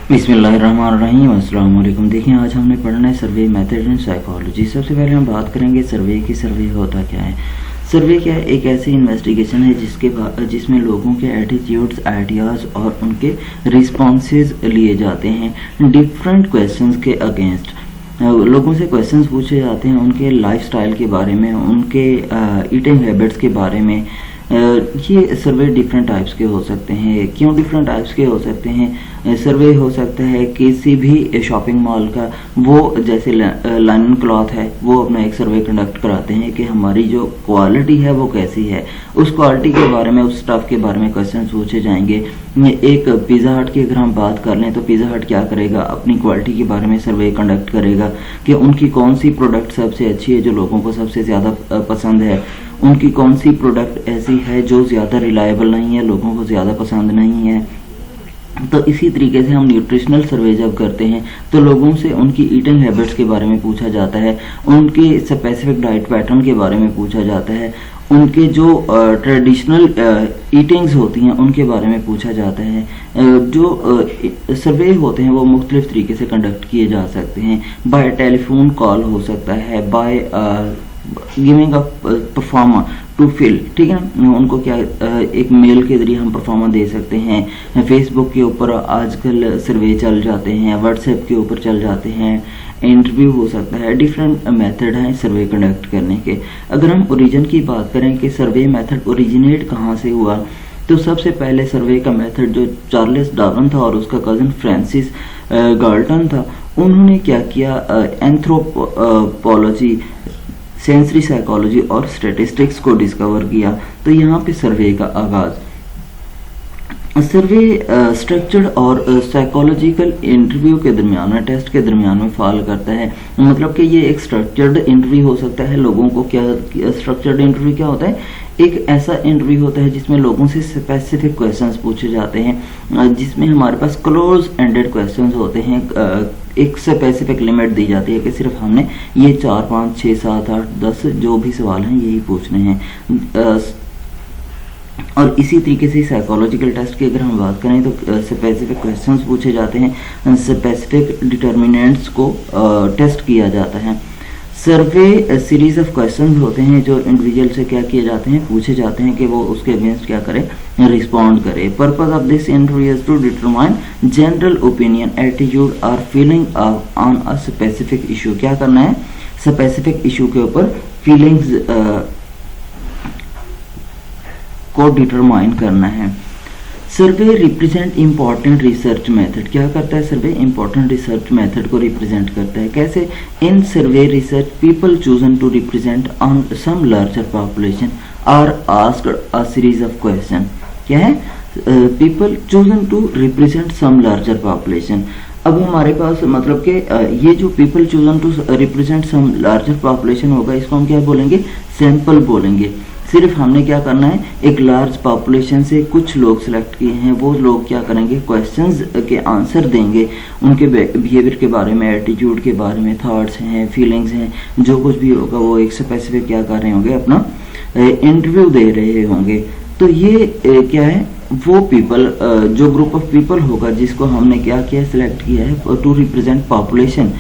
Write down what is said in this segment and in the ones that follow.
बिस्मिल्लाहिर्रहमानिर्रहीम। अस्सलाम वालेकुम। देखिए, आज हमने पढ़ना है सर्वे मेथड इन साइकोलॉजी। सबसे पहले हम बात करेंगे सर्वे की। सर्वे होता क्या है? सर्वे क्या है? एक ऐसी इन्वेस्टिगेशन है जिसमें लोगों के एटीट्यूड्स, आइडियाज़ और उनके रिस्पॉन्सेज लिए जाते हैं डिफरेंट क्वेश्चंस के अगेंस्ट। लोगों से क्वेश्चंस पूछे जाते हैं उनके लाइफस्टाइल के बारे में, उनके ईटिंग हैबिट्स के बारे में। ये सर्वे डिफरेंट टाइप्स के हो सकते हैं। क्यों डिफरेंट टाइप्स के हो सकते हैं? सर्वे हो सकता है किसी भी शॉपिंग मॉल का, वो जैसे लाइन क्लॉथ है, वो अपना एक सर्वे कंडक्ट कराते हैं कि हमारी जो क्वालिटी है वो कैसी है। उस क्वालिटी के बारे में, उस स्टफ के बारे में क्वेश्चन पूछे जाएंगे। एक पिज़्ज़ा हट की अगर हम बात कर लें तो पिज़्ज़ा हट क्या करेगा? अपनी क्वालिटी के बारे में सर्वे कंडक्ट करेगा कि उनकी कौन सी प्रोडक्ट सबसे अच्छी है, जो लोगों को सबसे ज़्यादा पसंद है। उनकी कौन सी प्रोडक्ट ऐसी है जो ज़्यादा रिलायबल नहीं है, लोगों को ज़्यादा पसंद नहीं है। तो इसी तरीके से हम न्यूट्रिशनल सर्वे जब करते हैं तो लोगों से उनकी ईटिंग हैबिट्स के बारे में पूछा जाता है, उनके स्पेसिफिक डाइट पैटर्न के बारे में पूछा जाता है, उनके जो ट्रेडिशनल ईटिंग्स होती हैं उनके बारे में पूछा जाता है। जो सर्वे होते हैं वो मुख्तलिफ तरीके से कंडक्ट किए जा सकते हैं। बाय टेलीफोन कॉल हो सकता है, by giving a proforma to fill, ठीक है ना। उनको क्या एक मेल के जरिए हम परफॉर्मा दे सकते हैं। फेसबुक के ऊपर आजकल सर्वे चल जाते हैं, व्हाट्सएप के ऊपर चल जाते हैं, इंटरव्यू हो सकता है। डिफरेंट मेथड हैं सर्वे कंडक्ट करने के। अगर हम ओरिजिन की बात करें कि सर्वे मेथड ओरिजिनेट कहाँ से हुआ, तो सबसे पहले सर्वे का मेथड जो चार्ल्स डार्विन था और उसका कज़न फ्रांसिस गाल्टन था, उन्होंने क्या किया, एंथ्रोपोलॉजी, सेंसरी साइकोलॉजी और स्टैटिस्टिक्स को डिस्कवर किया। तो यहाँ पे सर्वे का आगाज। सर्वे स्ट्रक्चर्ड और साइकोलॉजिकल इंटरव्यू के दरमियान में, टेस्ट के दरमियान में फॉल करता है। मतलब कि ये एक स्ट्रक्चर्ड इंटरव्यू हो सकता है। लोगों को क्या स्ट्रक्चर्ड इंटरव्यू क्या होता है? एक ऐसा इंटरव्यू होता है जिसमें लोगों से स्पेसिफिक क्वेश्चंस पूछे जाते हैं, जिसमें हमारे पास क्लोज एंडेड क्वेश्चंस होते हैं। एक स्पेसिफिक लिमिट दी जाती है कि सिर्फ हमने ये 4, 5, 6, 7, 8, 10 जो भी सवाल हैं यही पूछने हैं। और इसी तरीके से साइकोलॉजिकल टेस्ट की अगर हम बात करें तो स्पेसिफिक क्वेश्चंस पूछे जाते हैं, स्पेसिफिक डिटर्मिनेंट्स को टेस्ट किया जाता है। सर्वे सीरीज ऑफ क्वेश्चंस होते हैं जो इंडिविजुअल से क्या किए जाते हैं, पूछे जाते हैं कि वो उसके अगेंस्ट क्या करे, रिस्पॉन्ड करे। Purpose of this interview is to determine general opinion, attitude और feeling on a specific issue. क्या करना है? स्पेसिफिक इशू के ऊपर फीलिंग्स को डिटरमाइन करना है। Survey represent important research method. क्या करता है सर्वे? इंपॉर्टेंट रिसर्च मेथड को रिप्रेजेंट करता है। कैसे? In survey research people chosen to represent on some larger population are asked a series of question. क्या है? People chosen to represent some larger population. अब हमारे पास मतलब कि ये जो people chosen to represent some larger population होगा, इसको हम क्या बोलेंगे? सैंपल बोलेंगे। सिर्फ हमने क्या करना है, एक लार्ज पॉपुलेशन से कुछ लोग सिलेक्ट किए हैं, वो लोग क्या करेंगे, क्वेश्चंस के आंसर देंगे, उनके बिहेवियर के बारे में, एटीट्यूड के बारे में, थॉट्स हैं, फीलिंग्स हैं, जो कुछ भी होगा वो एक स्पेसिफिक क्या कर रहे होंगे, अपना इंटरव्यू दे रहे होंगे। तो ये क्या है, वो पीपल, जो ग्रुप ऑफ पीपल होगा जिसको हमने क्या किया, सिलेक्ट किया है टू रिप्रेजेंट पॉपुलेशन,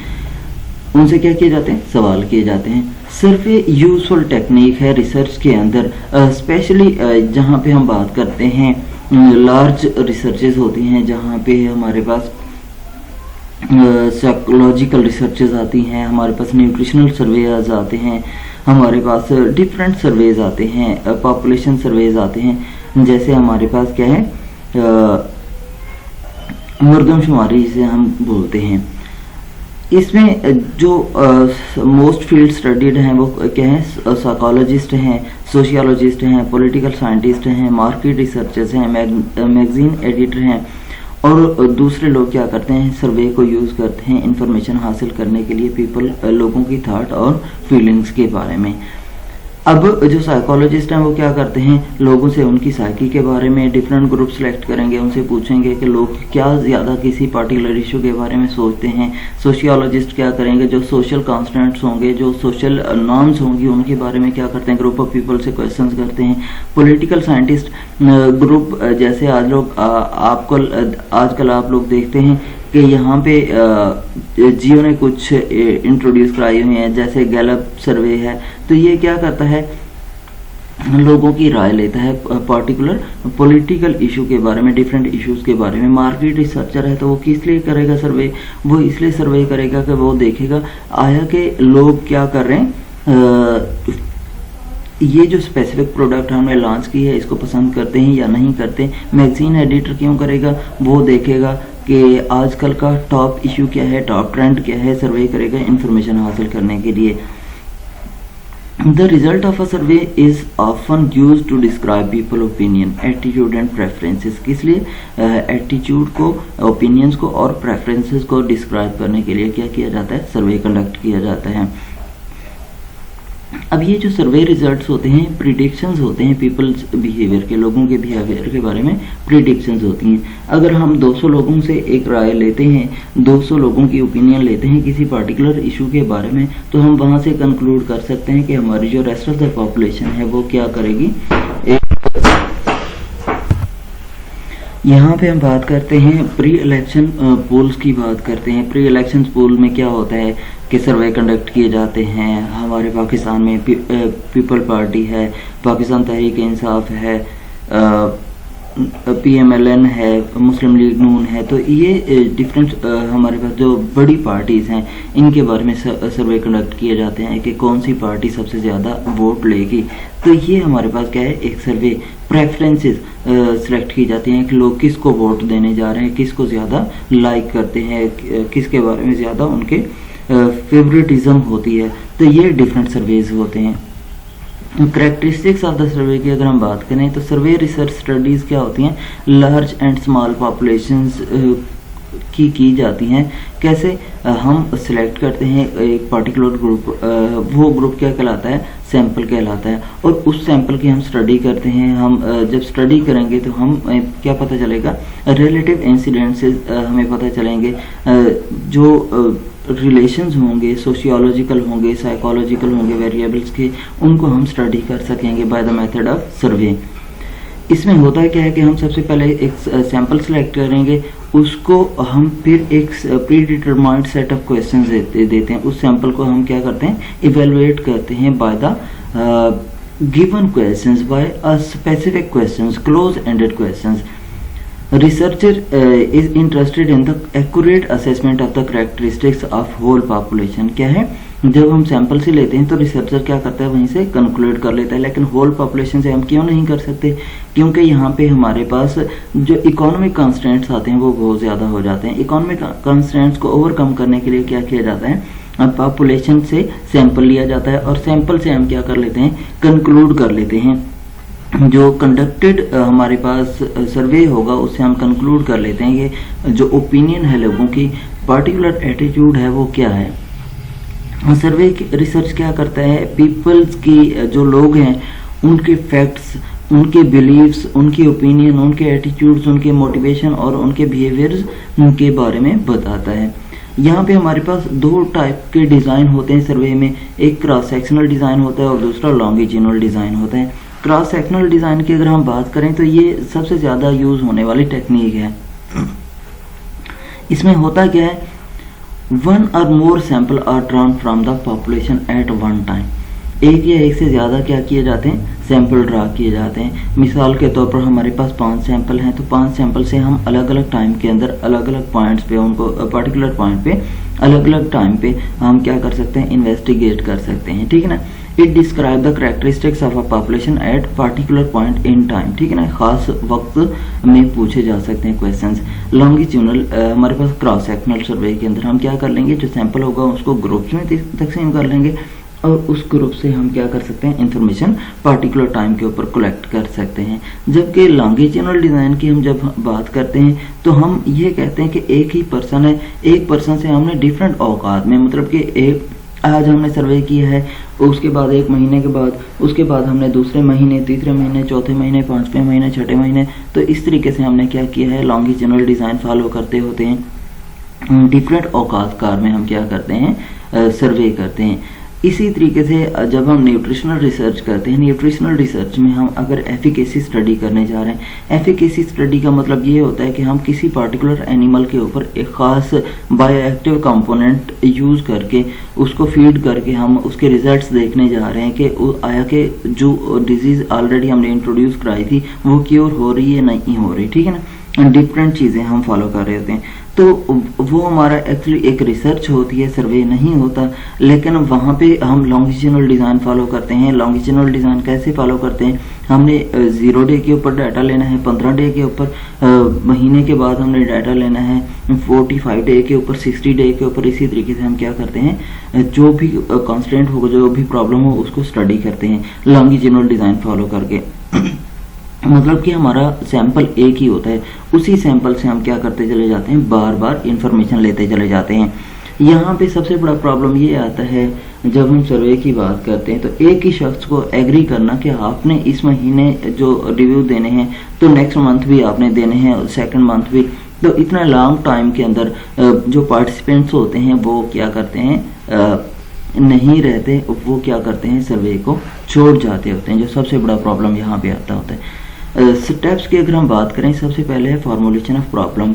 उनसे क्या किए जाते हैं, सवाल किए जाते हैं। सर्वे यूजफुल टेक्निक है रिसर्च के अंदर, स्पेशली जहाँ पे हम बात करते हैं लार्ज रिसर्चेज होती हैं, जहाँ पे हमारे पास साइकोलॉजिकल रिसर्चेज आती हैं, हमारे पास न्यूट्रिशनल सर्वेज आते हैं, हमारे पास डिफरेंट सर्वेज आते हैं, पॉपुलेशन सर्वेज आते हैं। जैसे हमारे पास क्या है, मरदमशुमारी जिसे हम बोलते हैं। इसमें जो मोस्ट फील्ड स्टडीड हैं वो क्या है, साइकोलॉजिस्ट हैं, सोशियोलॉजिस्ट हैं, पॉलिटिकल साइंटिस्ट हैं, मार्केट रिसर्चर्स हैं, मैगजीन एडिटर हैं, और दूसरे लोग क्या करते हैं, सर्वे को यूज़ करते हैं इंफॉर्मेशन हासिल करने के लिए लोगों की थॉट और फीलिंग्स के बारे में। अब जो साइकोलॉजिस्ट हैं वो क्या करते हैं, लोगों से उनकी साइकी के बारे में डिफरेंट ग्रुप सेलेक्ट करेंगे, उनसे पूछेंगे कि लोग क्या ज़्यादा किसी पार्टिकुलर इशू के बारे में सोचते हैं। सोशियोलॉजिस्ट क्या करेंगे, जो सोशल कॉन्स्टेंट्स होंगे, जो सोशल नॉर्म्स होंगी, उनके बारे में क्या करते हैं, ग्रुप ऑफ पीपल से क्वेश्चंस करते हैं। पॉलिटिकल साइंटिस्ट ग्रुप, जैसे आजकल आप लोग देखते हैं कि यहाँ पे जियो ने कुछ इंट्रोड्यूस कराई हुई हैं, जैसे गैलप सर्वे है। तो ये क्या करता है, लोगों की राय लेता है पर्टिकुलर पॉलिटिकल इशू के बारे में, डिफरेंट इश्यूज के बारे में। मार्केट रिसर्चर है तो वो किस लिए करेगा सर्वे, वो इसलिए सर्वे करेगा कि वो देखेगा आया कि लोग क्या कर रहे हैं, ये जो स्पेसिफिक प्रोडक्ट हमने लॉन्च की है इसको पसंद करते हैं या नहीं करते। मैगजीन एडिटर क्यों करेगा, वो देखेगा कि आजकल का टॉप इशू क्या है, टॉप ट्रेंड क्या है, सर्वे करेगा इंफॉर्मेशन हासिल करने के लिए। The result of a survey is often used to describe people opinion, attitude and preferences। किस लिए एटीट्यूड को, ओपिनियंस को और प्रेफरेंसेस को डिस्क्राइब करने के लिए क्या किया जाता है, सर्वे कंडक्ट किया जाता है। अब ये जो सर्वे रिजल्ट्स होते हैं प्रिडिक्शंस होते हैं पीपल्स बिहेवियर के, लोगों के बिहेवियर के बारे में प्रिडिक्शंस होती हैं। अगर हम 200 लोगों से एक राय लेते हैं, 200 लोगों की ओपिनियन लेते हैं किसी पर्टिकुलर इशू के बारे में, तो हम वहां से कंक्लूड कर सकते हैं कि हमारी जो रेस्ट ऑफ द पॉपुलेशन है वो क्या करेगी। यहाँ पे हम बात करते हैं प्री इलेक्शन पोल्स की बात करते हैं। प्री इलेक्शन पोल में क्या होता है कि सर्वे कंडक्ट किए जाते हैं। हमारे पाकिस्तान में पीपल पार्टी है, पाकिस्तान तहरीक इंसाफ है, PMLN है, मुस्लिम लीग नून है। तो ये डिफरेंट हमारे पास जो बड़ी पार्टीज़ हैं इनके बारे में सर्वे कंडक्ट किए जाते हैं कि कौन सी पार्टी सबसे ज़्यादा वोट लेगी। तो ये हमारे पास क्या है, एक सर्वे प्रेफरेंसेस सिलेक्ट की जाती हैं कि लोग किसको वोट देने जा रहे हैं, किसको ज़्यादा लाइक करते हैं, किसके बारे में ज़्यादा उनके फेवरेटिज्म होती है। तो ये डिफरेंट सर्वेज होते हैं। करेक्टरिस्टिक्स ऑफ द सर्वे की अगर हम बात करें तो सर्वे रिसर्च स्टडीज़ क्या होती हैं, लार्ज एंड स्मॉल पॉपुलेशंस की जाती हैं। कैसे हम सिलेक्ट करते हैं एक पर्टिकुलर ग्रुप, वो ग्रुप क्या कहलाता है, सैंपल कहलाता है, और उस सैंपल की हम स्टडी करते हैं। हम जब स्टडी करेंगे तो हम क्या पता चलेगा, रिलेटिव इंसिडेंसेस हमें पता चलेंगे, जो रिलेशंस होंगे, सोशियोलॉजिकल होंगे, साइकोलॉजिकल होंगे वेरिएबल्स के, उनको हम स्टडी कर सकेंगे बाय द मेथड ऑफ सर्वे। इसमें होता क्या है कि हम सबसे पहले एक सैंपल सेलेक्ट करेंगे, उसको हम फिर एक pre determined set of questions देते हैं। उस सैंपल को हम क्या करते हैं, इवेलुएट करते हैं by the given questions, by a specific questions, close ended questions. Researcher is interested in the accurate assessment of the characteristics of whole population। क्या है, जब हम सैंपल से लेते हैं तो रिसर्चर क्या करता है, वहीं से कंक्लूड कर लेता है। लेकिन होल पॉपुलेशन से हम क्यों नहीं कर सकते, क्योंकि यहाँ पे हमारे पास जो इकोनॉमिक कंस्ट्रेंट्स आते हैं वो बहुत ज़्यादा हो जाते हैं। इकोनॉमिक कंस्ट्रेंट्स को ओवरकम करने के लिए क्या किया जाता है, पॉपुलेशन से सैंपल लिया जाता है और सैंपल से हम क्या कर लेते हैं, कंक्लूड कर लेते हैं। जो कंडक्टेड हमारे पास सर्वे होगा उससे हम कंक्लूड कर लेते हैं कि जो ओपिनियन है लोगों की, पर्टिकुलर एटीट्यूड है वो क्या है। सर्वे रिसर्च क्या करता है, पीपल्स की जो लोग हैं उनके फैक्ट्स, उनके बिलीव्स, उनकी ओपिनियन, उनके एटीट्यूड्स, उनके मोटिवेशन और उनके बिहेवियर्स के बारे में बताता है। यहाँ पे हमारे पास दो टाइप के डिज़ाइन होते हैं सर्वे में, एक क्रॉस सेक्शनल डिज़ाइन होता है और दूसरा लॉन्गिट्यूडनल डिज़ाइन होता है। क्रॉस सेक्शनल डिज़ाइन की अगर हम बात करें तो ये सबसे ज़्यादा यूज़ होने वाली टेक्निक है। इसमें होता क्या है, वन और more sample are drawn from the population at one time. एक या एक से ज़्यादा क्या किए जाते हैं, सैंपल ड्रा किए जाते हैं। मिसाल के तौर पर हमारे पास 5 सैंपल हैं, तो 5 सैंपल से हम अलग अलग टाइम के अंदर अलग अलग पॉइंट्स पे, उनको पर्टिकुलर पॉइंट पे अलग अलग टाइम पे हम क्या कर सकते हैं, इन्वेस्टिगेट कर सकते हैं। ठीक है ना। It describe the characteristics of a population at particular point in time. ठीक है ना, खास वक्त में पूछे जा सकते हैं क्वेश्चंस। लॉन्गिट्यूडनल हमारे पास क्रॉस सेक्शनल सर्वे के अंदर हम क्या कर लेंगे, जो सैंपल होगा उसको ग्रुप्स में तकसीम कर लेंगे और उस ग्रुप से हम क्या कर सकते हैं, इंफॉर्मेशन पर्टिकुलर टाइम के ऊपर कलेक्ट कर सकते हैं। जबकि लॉन्गिट्यूडनल डिज़ाइन की हम जब बात करते हैं तो हम ये कहते हैं कि एक ही पर्सन है, एक पर्सन से हमने डिफरेंट औकात में, मतलब कि एक आज हमने सर्वे किया है, उसके बाद 1 महीने के बाद, उसके बाद हमने दूसरे महीने, तीसरे महीने, चौथे महीने, 5वें महीने, 6ठे महीने, तो इस तरीके से हमने क्या किया है, लॉन्गिट्यूडनल डिज़ाइन फॉलो करते होते हैं। डिफरेंट औकात कार में हम क्या करते हैं, सर्वे करते हैं। इसी तरीके से जब हम न्यूट्रिशनल रिसर्च करते हैं, न्यूट्रिशनल रिसर्च में हम अगर एफिकेसी स्टडी करने जा रहे हैं, एफिकेसी स्टडी का मतलब ये होता है कि हम किसी पार्टिकुलर एनिमल के ऊपर एक ख़ास बायोएक्टिव कंपोनेंट यूज़ करके उसको फीड करके हम उसके रिजल्ट्स देखने जा रहे हैं कि आया कि जो डिजीज़ ऑलरेडी हमने इंट्रोड्यूस कराई थी वो क्योर हो रही है नहीं हो रही, ठीक है ना। डिफरेंट चीज़ें हम फॉलो कर रहे होते हैं, तो वो हमारा एक्चुअली एक रिसर्च होती है, सर्वे नहीं होता। लेकिन वहाँ पे हम लॉन्गिट्यूडनल डिज़ाइन फॉलो करते हैं। लॉन्गिट्यूडनल डिज़ाइन कैसे फॉलो करते हैं, हमने 0 डे के ऊपर डाटा लेना है, 15 डे के ऊपर, महीने के बाद हमने डाटा लेना है, 45 डे के ऊपर, 60 डे के ऊपर। इसी तरीके से हम क्या करते हैं, जो भी कॉन्स्टेंट होगा, जो भी प्रॉब्लम हो उसको स्टडी करते हैं लॉन्गिट्यूडनल डिज़ाइन फॉलो करके। मतलब कि हमारा सैंपल एक ही होता है, उसी सैंपल से हम क्या करते चले जाते हैं, बार बार इंफॉर्मेशन लेते चले जाते हैं। यहाँ पे सबसे बड़ा प्रॉब्लम ये आता है जब हम सर्वे की बात करते हैं, तो एक ही शख्स को एग्री करना कि आपने इस महीने जो रिव्यू देने हैं तो नेक्स्ट मंथ भी आपने देने हैं, सेकंड मंथ भी। तो इतना लॉन्ग टाइम के अंदर जो पार्टिसिपेंट्स होते हैं वो क्या करते हैं, नहीं रहते, वो क्या करते हैं, सर्वे को छोड़ जाते होते हैं, जो सबसे बड़ा प्रॉब्लम यहाँ पे आता होता है। स्टेप्स की अगर हम बात करें, सबसे पहले है फॉर्मुलेशन ऑफ प्रॉब्लम।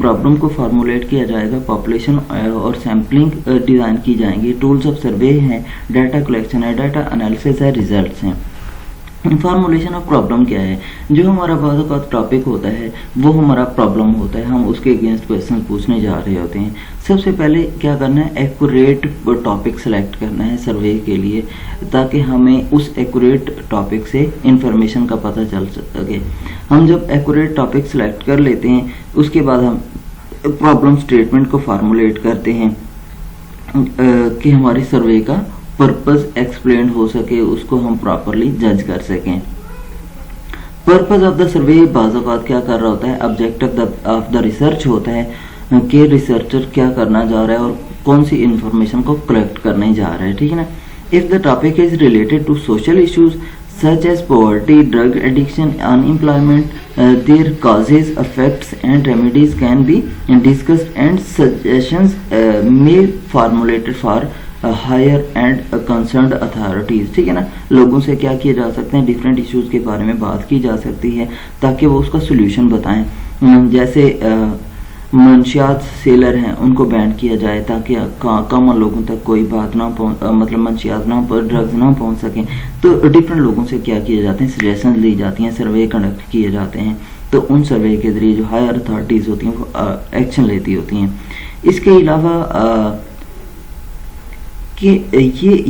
प्रॉब्लम को फार्मूलेट किया जाएगा, पॉपुलेशन और सैम्पलिंग डिज़ाइन की जाएंगी, टूल्स ऑफ सर्वे हैं, डाटा कलेक्शन है, डाटा एनालिसिस है, रिजल्ट्स हैं। फार्मूलेशन ऑफ प्रॉब्लम क्या है, जो हमारा बहुत टॉपिक होता है वो हमारा प्रॉब्लम होता है, हम उसके अगेंस्ट क्वेश्चन पूछने जा रहे होते हैं। सबसे पहले क्या करना है, एक्यूरेट टॉपिक सेलेक्ट करना है सर्वे के लिए, ताकि हमें उस एक्यूरेट टॉपिक से इंफॉर्मेशन का पता चल सके। हम जब एक्यूरेट टॉपिक सेलेक्ट कर लेते हैं, उसके बाद हम प्रॉब्लम स्टेटमेंट को फार्मूलेट करते हैं कि हमारी सर्वे का पर्पस एक्सप्लेन हो सके, उसको हम प्रॉपरली जज कर सकें। पर्पस ऑफ द सर्वे बाज़ात क्या कर रहा होता है, ऑब्जेक्टिव ऑफ द रिसर्च होता है कि रिसर्चर क्या करना जा रहा है और कौन सी इंफॉर्मेशन को कलेक्ट करने जा रहा है, ठीक है ना। If the topic is related to social issues such as poverty, drug addiction, unemployment, their causes, effects and remedies can be discussed and suggestions may formulated for higher and concerned authorities, ठीक है ना। लोगों से क्या किए जा सकते हैं, डिफरेंट इश्यूज़ के बारे में बात की जा सकती है ताकि वो उसका सोल्यूशन बताएं। जैसे मंशियात सेलर हैं, उनको बैन किया जाए ताकि कॉमन लोगों तक कोई बात ना मतलब मंशियात ना, ड्रग्स ना पहुंच सकें। तो डिफरेंट लोगों से क्या किए जाते हैं, सजेशन ली जाती हैं, सर्वे कंडक्ट किए जाते हैं। तो उन सर्वे के ज़रिए जो हायर अथॉरिटीज़ होती हैं वो एक्शन लेती होती हैं। इसके अलावा कि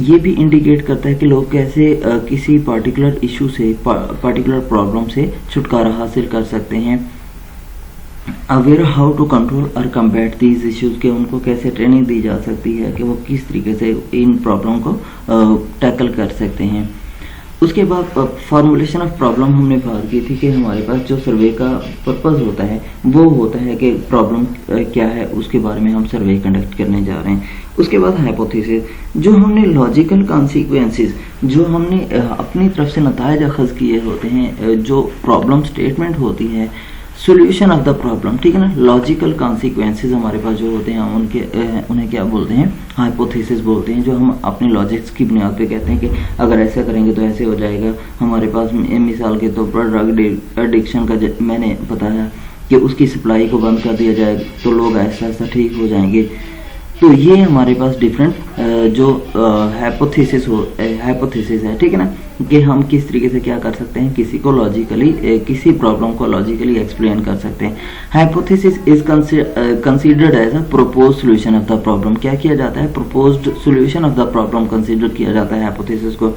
ये भी इंडिकेट करता है कि लोग कैसे किसी पार्टिकुलर इशू से, पार्टिकुलर प्रॉब्लम से छुटकारा हासिल कर सकते हैं। अवेयर हाउ टू कंट्रोल और कम्बैट दीज इश्यूज़, के उनको कैसे ट्रेनिंग दी जा सकती है कि वो किस तरीके से इन प्रॉब्लम को टैकल कर सकते हैं। उसके बाद फार्मूलेशन ऑफ प्रॉब्लम हमने बात की थी कि हमारे पास जो सर्वे का पर्पस होता है वो होता है कि प्रॉब्लम क्या है, उसके बारे में हम सर्वे कंडक्ट करने जा रहे हैं। उसके बाद हाइपोथेसिस, जो हमने लॉजिकल कॉन्सिक्वेंसेस, जो हमने अपनी तरफ से नताइज अखज़ किए होते हैं, जो प्रॉब्लम स्टेटमेंट होती है, सोल्यूशन ऑफ द प्रॉब्लम, ठीक है ना। लॉजिकल कॉन्सिक्वेंसेस हमारे पास जो होते हैं उन्हें क्या बोलते हैं, हाइपोथेसिस बोलते हैं, जो हम अपने लॉजिक्स की बुनियाद पे कहते हैं कि अगर ऐसा करेंगे तो ऐसे हो जाएगा। हमारे पास मिसाल के तौर पर ड्रग एडिक्शन का मैंने बताया कि उसकी सप्लाई को बंद कर दिया जाए तो लोग ऐसा ऐसा ठीक हो जाएंगे। तो ये हमारे पास डिफरेंट जो हाइपोथेसिस है, ठीक है ना, कि हम किस तरीके से क्या कर सकते हैं, किसी को लॉजिकली, किसी प्रॉब्लम को लॉजिकली एक्सप्लेन कर सकते हैं। Hypothesis is considered as a proposed solution of the problem. क्या किया जाता है, proposed solution of the problem consider किया जाता है हाइपोथेसिस को।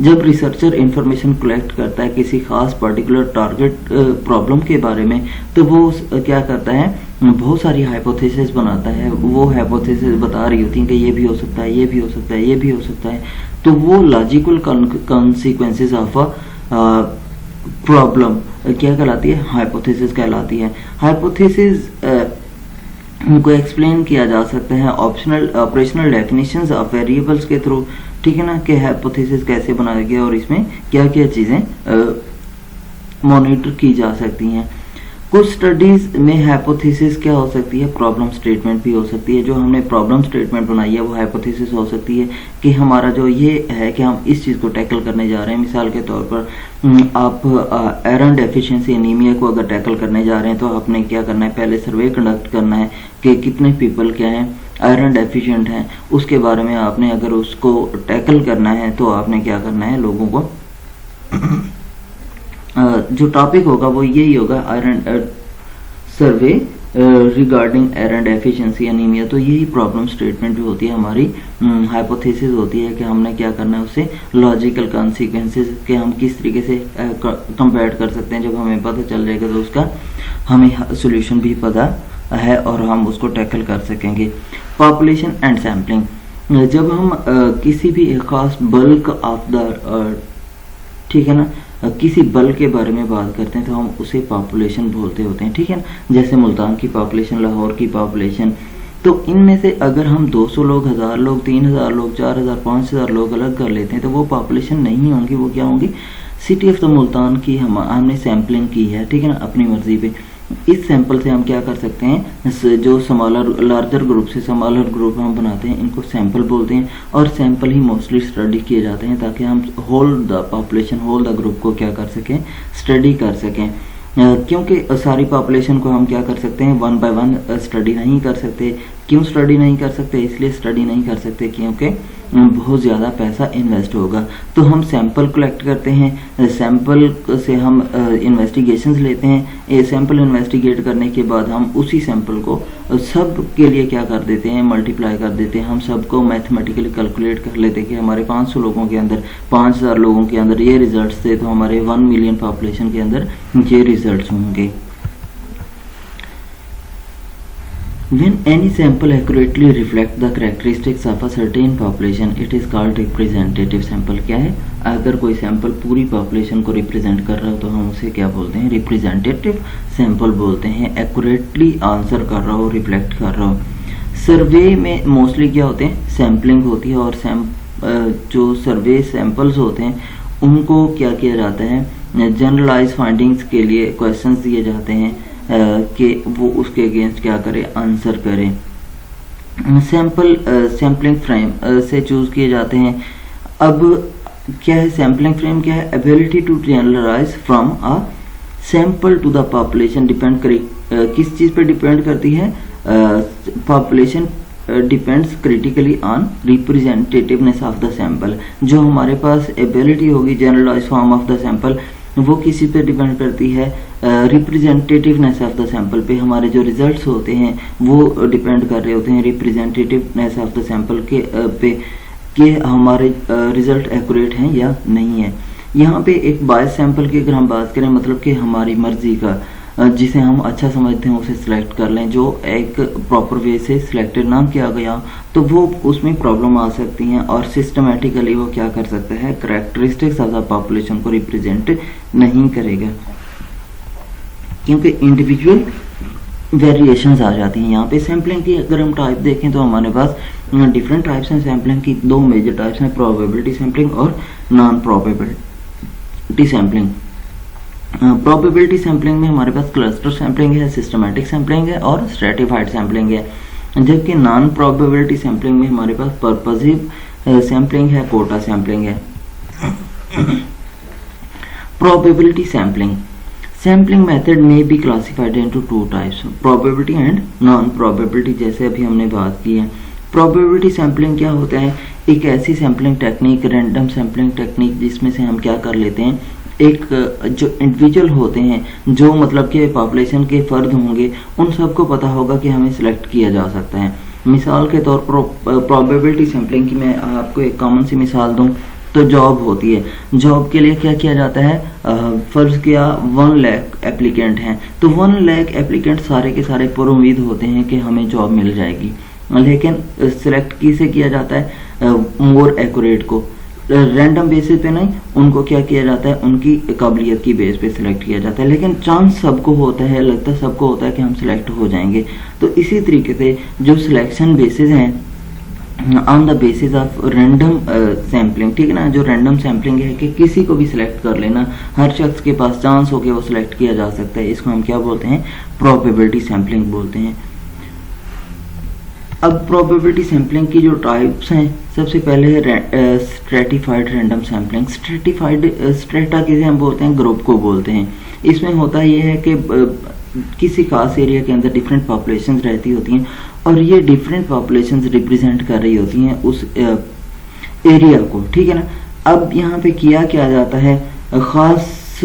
जब रिसर्चर इंफॉर्मेशन कलेक्ट करता है किसी खास पर्टिकुलर टारगेट प्रॉब्लम के बारे में, तो वो क्या करता है, बहुत सारी हाइपोथेसिस बनाता है। वो हाइपोथेसिस बता रही होती हैं कि ये भी हो सकता है, ये भी हो सकता है, ये भी हो सकता है। तो वो logical consequences of a problem क्या कहलाती है, हाइपोथेसिस कहलाती है। हाइपोथेसिस को एक्सप्लेन किया जा सकता है ऑपरेशनल डेफिनेशंस ऑफ वेरिएबल्स के थ्रू, ठीक है ना, कि हाइपोथेसिस कैसे बनाया गया और इसमें क्या क्या चीज़ें मॉनिटर की जा सकती हैं। कुछ स्टडीज में हाइपोथेसिस क्या हो सकती है, प्रॉब्लम स्टेटमेंट भी हो सकती है। जो हमने प्रॉब्लम स्टेटमेंट बनाई है वो हाइपोथेसिस हो सकती है कि हमारा जो ये है कि हम इस चीज़ को टैकल करने जा रहे हैं। मिसाल के तौर पर आप आयरन डेफिशिएंसी एनीमिया को अगर टैकल करने जा रहे हैं तो आपने क्या करना है, पहले सर्वे कंडक्ट करना है कि कितने पीपल क्या हैं आयरन डेफिशिएंट हैं। उसके बारे में आपने अगर उसको टैकल करना है तो आपने क्या करना है, लोगों को जो टॉपिक होगा वो यही होगा, आयरन सर्वे रिगार्डिंग आयरन डेफिशिएंसी एनीमिया। तो यही प्रॉब्लम स्टेटमेंट भी होती है हमारी, हाइपोथेसिस होती है कि हमने क्या करना है, उससे लॉजिकल कॉन्सिक्वेंसेस के हम किस तरीके से कंपेयर कर सकते हैं। जब हमें पता चल जाएगा तो उसका हमें सोल्यूशन भी पता है और हम उसको टैकल कर सकेंगे। पॉपुलेशन एंड सैम्पलिंग, जब हम किसी भी एक खास बल्क ऑफ द ठीक है ना, किसी बल के बारे में बात करते हैं तो हम उसे पॉपुलेशन बोलते होते हैं, ठीक है ना। जैसे मुल्तान की पॉपुलेशन, लाहौर की पॉपुलेशन, तो इनमें से अगर हम 200 लोग, 1000 लोग, 3000 लोग, 4000, 5000 लोग अलग कर लेते हैं तो वो पॉपुलेशन नहीं होंगी, वो क्या होंगी, सिटी ऑफ द मुल्तान की हमने सैम्पलिंग की है, ठीक है ना, अपनी मर्जी पे। इस सैंपल से हम क्या कर सकते हैं, जो स्मॉलर लार्जर ग्रुप से स्मॉलर ग्रुप हम बनाते हैं, इनको सैंपल बोलते हैं। और सैंपल ही मोस्टली स्टडी किए जाते हैं ताकि हम whole the population, whole the group को क्या कर सकें, स्टडी कर सकें। क्योंकि सारी पॉपुलेशन को हम क्या कर सकते हैं, 1 बाय 1 स्टडी नहीं कर सकते। क्यों स्टडी नहीं कर सकते, इसलिए स्टडी नहीं कर सकते क्योंकि बहुत ज़्यादा पैसा इन्वेस्ट होगा। तो हम सैंपल कलेक्ट करते हैं, सैंपल से हम इन्वेस्टिगेशंस लेते हैं। ये सैंपल इन्वेस्टिगेट करने के बाद हम उसी सैंपल को सब के लिए क्या कर देते हैं, मल्टीप्लाई कर देते हैं। हम सबको मैथमेटिकली कैलकुलेट कर लेते हैं कि हमारे 500 लोगों के अंदर, 5000 लोगों के अंदर ये रिजल्ट्स थे, तो हमारे 1 मिलियन पॉपुलेशन के अंदर ये रिजल्ट्स होंगे। When any sample accurately reflect the characteristics of a certain population, it is called representative sample। क्या है, अगर कोई सैंपल पूरी पॉपुलेशन को रिप्रेजेंट कर रहा हो तो हम उसे क्या बोलते हैं, रिप्रेजेंटेटिव सैंपल बोलते हैं। एक्यूरेटली आंसर कर रहा हो, रिफ्लेक्ट कर रहा हो। सर्वे में मोस्टली क्या होते हैं, सैम्पलिंग होती है और जो सर्वे सैंपल्स होते हैं उनको क्या किया जाता है, जनरलाइज फाइंडिंग्स के लिए क्वेश्चंस दिए जाते हैं कि वो उसके अगेंस्ट क्या करे, आंसर करें। सैम्पलिंग फ्रेम से चूज किए जाते हैं। अब क्या है सैम्पलिंग फ्रेम, क्या है, ability to generalise from a sample to the population. Depend करे किस चीज पे डिपेंड करती है, population depends critically on representativeness of the sample. जो हमारे पास एबिलिटी होगी generalise form of the sample, वो किसी पे डिपेंड करती है, रिप्रेजेंटेटिवनेस ऑफ द सैंपल पे। हमारे जो रिजल्ट्स होते हैं वो डिपेंड कर रहे होते हैं रिप्रेजेंटेटिवनेस ऑफ द सैंपल के पे कि हमारे रिजल्ट एक्यूरेट हैं या नहीं है। यहाँ पे एक बायस सैंपल की अगर हम बात करें, मतलब कि हमारी मर्जी का जिसे हम अच्छा समझते हैं उसे सिलेक्ट कर लें, जो एक प्रॉपर वे से सिलेक्टेड ना किया गया तो वो उसमें प्रॉब्लम आ सकती हैं। और सिस्टमेटिकली वो क्या कर सकता है, करैक्टरिस्टिक्स ऑफ द पॉपुलेशन को रिप्रेजेंट नहीं करेगा क्योंकि इंडिविजुअल वेरिएशंस आ जाती हैं। यहाँ पे सैम्पलिंग की अगर हम टाइप देखें तो हमारे पास डिफरेंट टाइप्स हैं सैम्पलिंग की। 2 मेजर टाइप्स हैं, प्रोबेबिलिटी सैम्पलिंग और non probability sampling. Probability sampling में हमारे पास क्लस्टर सैम्पलिंग है, सिस्टमैटिक सैम्पलिंग है और स्ट्रेटिफाइड सैम्पलिंग है। जबकि नॉन प्रोबेबिलिटी सैम्पलिंग में हमारे पास पर्पसिव सैम्पलिंग है, कोटा सैम्पलिंग है। प्रोबेबिलिटी सैम्पलिंग, सैम्पलिंग मेथड में be classified into 2 types, probability and non probability, जैसे अभी हमने बात की है। प्रोबेबिलिटी सैम्पलिंग क्या होता है, एक ऐसी sampling technique, random sampling technique, जिसमें से हम क्या कर लेते हैं, एक जो इंडिविजुअल होते हैं, जो मतलब कि पॉपुलेशन के फर्द होंगे, उन सबको पता होगा कि हमें सिलेक्ट किया जा सकता है। मिसाल के तौर पर प्रोबेबिलिटी सैम्पलिंग की मैं आपको एक कॉमन सी मिसाल दूं तो जॉब होती है। जॉब के लिए क्या किया जाता है, फर्ज किया 1 लाख एप्लीकेंट हैं, तो 1 लाख एप्लीकेंट सारे के सारे पूरी उम्मीद होते हैं कि हमें जॉब मिल जाएगी, लेकिन सिलेक्ट किसे किया जाता है, मोर एक्यूरेट को, रैंडम बेसिस पे नहीं, उनको क्या किया जाता है, उनकी काबिलियत की बेस पे सिलेक्ट किया जाता है। लेकिन चांस सबको होता है, लगता सबको होता है कि हम सिलेक्ट हो जाएंगे। तो इसी तरीके से जो सिलेक्शन बेसिस हैं on the basis of random sampling, ठीक है ना। जो रैंडम सैम्पलिंग है कि किसी को भी सिलेक्ट कर लेना, हर शख्स के पास चांस हो के वो सिलेक्ट किया जा सकता है, इसको हम क्या बोलते हैं, प्रोबेबिलिटी सैम्पलिंग बोलते हैं। अब प्रोबेबिलिटी सैम्पलिंग की जो टाइप्स हैं, सबसे पहले है stratified random sampling. Stratified, strata किसे हम बोलते हैं, ग्रुप को बोलते हैं। इसमें होता ये है कि किसी खास एरिया के अंदर डिफरेंट पॉपुलेशंस रहती होती हैं और ये डिफरेंट पॉपुलेशंस रिप्रेजेंट कर रही होती हैं उस एरिया को, ठीक है ना। अब यहाँ पे किया क्या जाता है, खास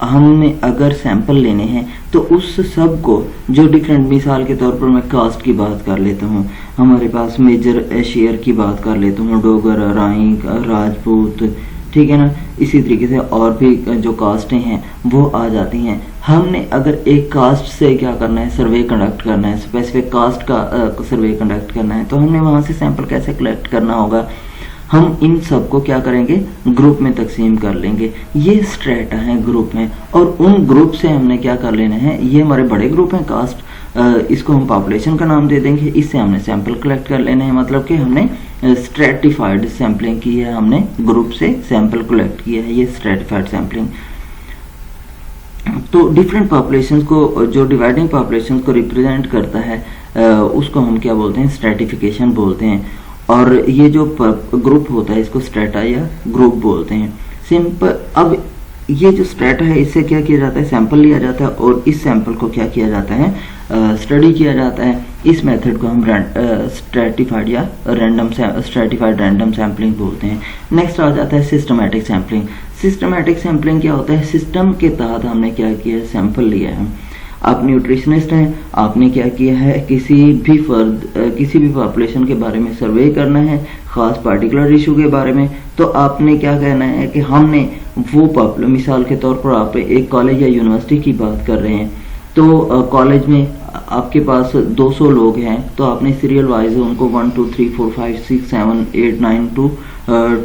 हमने अगर सैंपल लेने हैं तो उस सब को जो डिफरेंट, मिसाल के तौर पर मैं कास्ट की बात कर लेता हूँ, हमारे पास मेजर शेयर की बात कर लेता हूँ, डोगर, राई, राजपूत, ठीक है ना। इसी तरीके से और भी जो कास्टें हैं वो आ जाती हैं। हमने अगर एक कास्ट से क्या करना है, सर्वे कंडक्ट करना है, स्पेसिफिक कास्ट का सर्वे कंडक्ट करना है, तो हमने वहाँ से सैंपल कैसे कलेक्ट करना होगा, हम इन सब को क्या करेंगे, ग्रुप में तकसीम कर लेंगे। ये स्ट्रेटा है, ग्रुप हैं, और उन ग्रुप से हमने क्या कर लेना है, ये हमारे बड़े ग्रुप हैं कास्ट, इसको हम पॉपुलेशन का नाम दे देंगे, इससे हमने सैंपल कलेक्ट कर लेना है। मतलब कि हमने स्ट्रेटिफाइड सैम्पलिंग की है, हमने ग्रुप से सैंपल कलेक्ट किया है, ये स्ट्रेटिफाइड सैम्पलिंग। तो डिफरेंट पॉपुलेशंस को, जो डिवाइडिंग पॉपुलेशंस को रिप्रेजेंट करता है, उसको हम क्या बोलते हैं, स्ट्रेटिफिकेशन बोलते हैं। और ये जो ग्रुप होता है इसको स्ट्रेटा या ग्रुप बोलते हैं। सिंपल, अब ये जो स्ट्रेटा है इससे क्या किया जाता है, सैंपल लिया जाता है और इस सैंपल को क्या किया जाता है, स्टडी किया जाता है। इस मेथड को हम स्ट्रेटिफाइड या स्ट्रेटिफाइड रैंडम सैम्पलिंग बोलते हैं। नेक्स्ट आ जाता है सिस्टमैटिक सैम्पलिंग। सिस्टमैटिक सैम्पलिंग क्या होता है, सिस्टम के तहत हमने क्या किया है, सैंपल लिया है। आप न्यूट्रिशनिस्ट हैं, आपने क्या किया है, किसी भी पॉपुलेशन के बारे में सर्वे करना है, खास पार्टिकुलर इशू के बारे में, तो आपने क्या कहना है कि हमने वो मिसाल के तौर पर आप एक कॉलेज या यूनिवर्सिटी की बात कर रहे हैं, तो कॉलेज में आपके पास 200 लोग हैं, तो आपने सीरियल वाइज उनको 1 2 3 4 5 6 7 8 9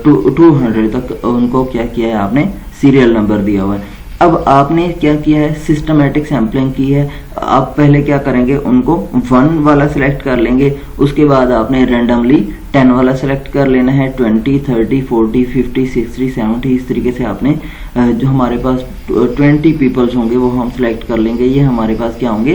200 तक उनको क्या किया है, आपने सीरियल नंबर दिया हुआ है। अब आपने क्या किया है, सिस्टमैटिक सैम्पलिंग की है। आप पहले क्या करेंगे, उनको 1 वाला सिलेक्ट कर लेंगे, उसके बाद आपने रैंडमली 10 वाला सिलेक्ट कर लेना है, 20 30 40 50 60 70, इस तरीके से आपने जो हमारे पास 20 पीपल्स होंगे वो हम सिलेक्ट कर लेंगे। ये हमारे पास क्या होंगे,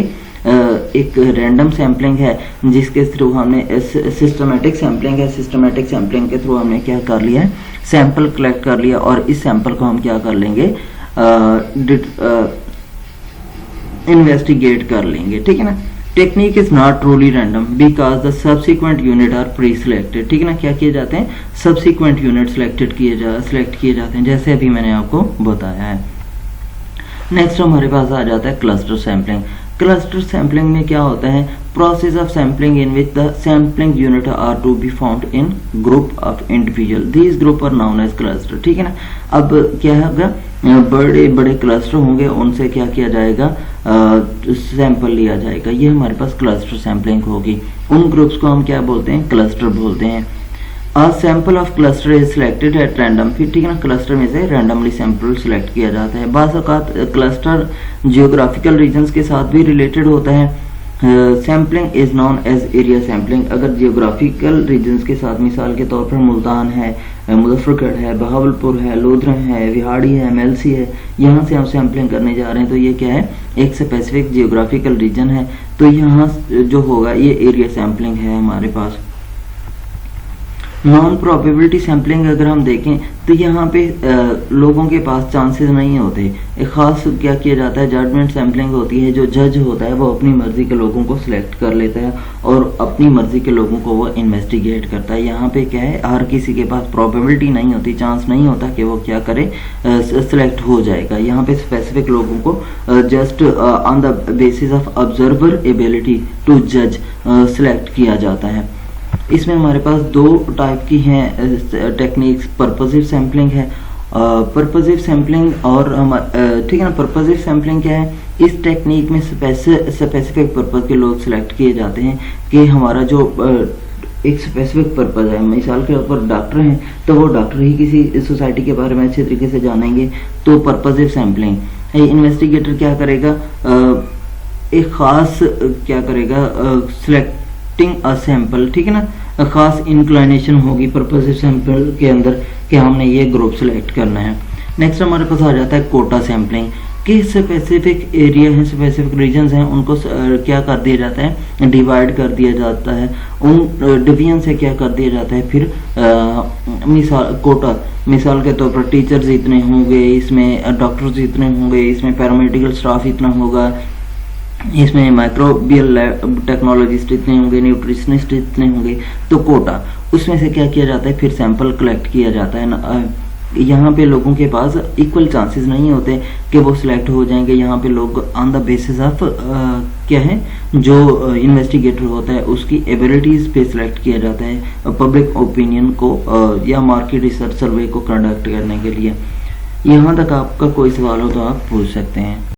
एक रैंडम सैम्पलिंग है जिसके थ्रू हमने सिस्टमैटिक सैम्पलिंग है, सिस्टमैटिक सैम्पलिंग के थ्रू हमने क्या कर लिया है, सैंपल कलेक्ट कर लिया और इस सैंपल को हम क्या कर लेंगे, इन्वेस्टिगेट कर लेंगे, ठीक है ना। Technique is not truly random because the subsequent unit are pre selected, ठीक है ना। क्या किए जाते हैं, सब्सिक्वेंट यूनिट सिलेक्ट किए जाते हैं, जैसे अभी मैंने आपको बताया है। नेक्स्ट हमारे पास आ जाता है क्लस्टर सैम्पलिंग। क्लस्टर सैम्पलिंग में क्या होता है, process of sampling in which the sampling unit are to be found in group of individual, these group are known as cluster, ठीक है ना। अब क्या होगा, बड़े बड़े क्लस्टर होंगे, उनसे क्या किया जाएगा, सैंपल लिया जाएगा, ये हमारे पास क्लस्टर सैम्पलिंग होगी। उन ग्रुप्स को हम क्या बोलते हैं, क्लस्टर बोलते हैं। A sample of cluster is selected at random, फिर ठीक है ना, क्लस्टर में से रैंडमली सैंपल सिलेक्ट किया जाता है। बाज़ औक़ात क्लस्टर जियोग्राफिकल रीजन्स के साथ भी रिलेटेड होता है। Sampling is known as area sampling, अगर जियोग्राफिकल रीजन्स के साथ, मिसाल के तौर पर मुल्तान है, मुजफ्फरगढ़ है, बहावलपुर है, लोधरन है, विहाड़ी है, मेलसी है, यहाँ से हम सैम्पलिंग करने जा रहे हैं, तो ये क्या है, एक स्पेसिफिक जियोग्राफिकल रीजन है, तो यहाँ जो होगा ये एरिया सैम्पलिंग है हमारे पास। नॉन प्रोबेबिलिटी सैम्पलिंग अगर हम देखें तो यहाँ पे लोगों के पास चांसेस नहीं होते। एक खास क्या किया जाता है, जजमेंट सैम्पलिंग होती है, जो जज होता है वो अपनी मर्जी के लोगों को सिलेक्ट कर लेता है और अपनी मर्जी के लोगों को वो इन्वेस्टिगेट करता है। यहाँ पे क्या है, हर किसी के पास प्रोबेबिलिटी नहीं होती, चांस नहीं होता कि वो क्या करे, सिलेक्ट हो जाएगा। यहाँ पे स्पेसिफिक लोगों को just on the basis of observer ability to जज सिलेक्ट किया जाता है। इसमें हमारे पास 2 टाइप की हैं टेक्निक्स, पर्पसिव सैम्पलिंग है, पर्पसिव सैम्पलिंग और ठीक है ना। पर्पसिव सैम्पलिंग क्या है, इस टेक्निक में स्पेसिफिक पर्पस के लोग सिलेक्ट किए जाते हैं कि हमारा जो एक स्पेसिफिक पर्पस है, मिसाल के ऊपर डॉक्टर हैं तो वो डॉक्टर ही किसी सोसाइटी के बारे में अच्छे तरीके से जानेंगे, तो पर्पसिव सैम्पलिंग। इन्वेस्टिगेटर क्या करेगा, एक खास क्या करेगा, सिलेक्टिंग अ सैंपल, ठीक है ना, ख़ास इंक्लाइनेशन होगी पर्पस सैंपल के अंदर कि हमने ये ग्रुप सेलेक्ट करना है। नेक्स्ट हमारे पास आ जाता है कोटा सैम्पलिंग, कि स्पेसिफिक एरिया है, स्पेसिफिक रीजन्स हैं, उनको क्या कर दिया जाता है, डिवाइड कर दिया जाता है, उन डिवीजन से क्या कर दिया जाता है, फिर मिसाल कोटा, मिसाल के तौर पर टीचर्स इतने होंगे, इसमें डॉक्टर्स इतने होंगे, इसमें पैरामेडिकल स्टाफ इतना होगा, इसमें माइक्रोबियल टेक्नोलॉजिस्ट इतने होंगे, न्यूट्रिशनिस्ट इतने होंगे, तो कोटा उसमें से क्या किया जाता है, फिर सैंपल कलेक्ट किया जाता है। यहाँ पे लोगों के पास इक्वल चांसेस नहीं होते कि वो सिलेक्ट हो जाएंगे। यहाँ पे लोग ऑन द बेसिस ऑफ क्या है, जो इन्वेस्टिगेटर होता है उसकी एबिलिटीज पे सिलेक्ट किया जाता है पब्लिक ओपिनियन को या मार्केट रिसर्च सर्वे को कंडक्ट करने के लिए। यहाँ तक आपका कोई सवाल हो तो आप पूछ सकते हैं।